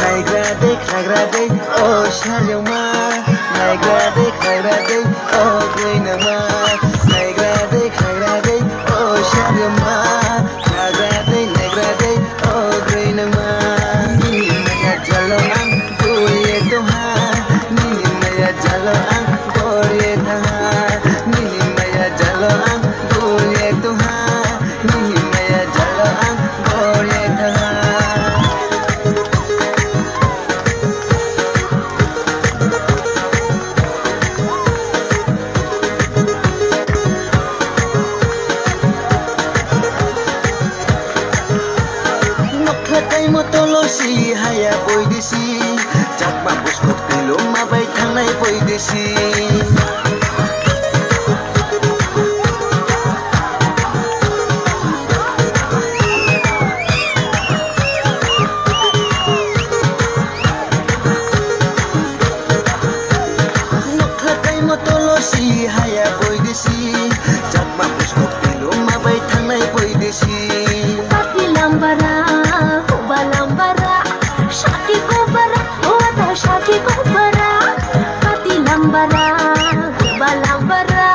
Nagrade kagrade o sharyama Nagrade kagrade o greenama Nagrade kagrade o sharyama Nagrade o greenama Nini maya jalo ang goye toha Nini maya jalo ang goye taha Nini maya jalo ang goye toha Nini maya jalo ang goye taha Noklatay mo tolosi haya boydisi Jakma buskut pilo mabay tangnay boydisi Noklatay mo tolosi haya boydisi Jakma buskut pilo mabay tangnay boydisi Pati lambara, huba lambara, shaki ko bara, wata shaki ko bara. Pati lambara, huba lambara,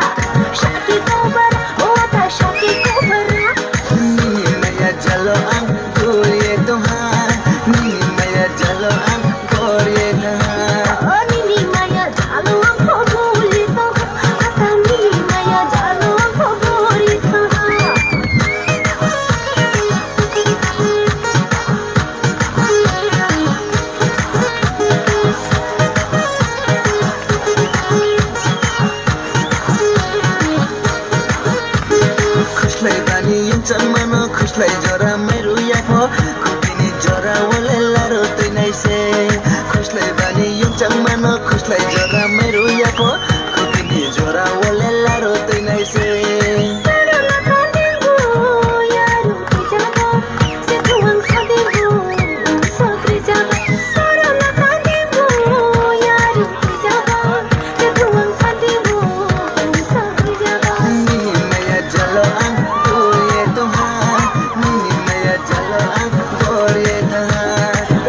shaki ko bara, wata shaki ko bara. Nini maya jalo ang goye toha Nini maya jalo ang goye taha Oh, nini maya jalo ang paborito, ata nini maya jalo ang paborito. Khuslay bani yung chamano khuslay jora meru yako Kukini jora wale laro tuy naise Khuslay bani yung chamano khuslay jora meru yako Kukini jora wale laro tuy naise Pero nakaligo, yarong kijabo, sa tuwang sabibo, sa trijabo. Pero nakaligo, yarong kijabo, sa tuwang sabibo, sa trijabo. Nini maya jalo ang goye toha Nini maya jalo ang goye taha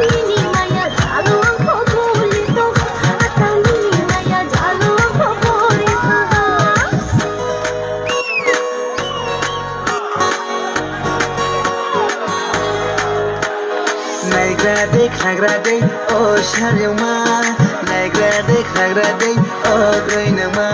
Nini maya jalo ang paborito, at ang nini maya jalo ang paborito. Nagrade o sharyama Nagrade o greenama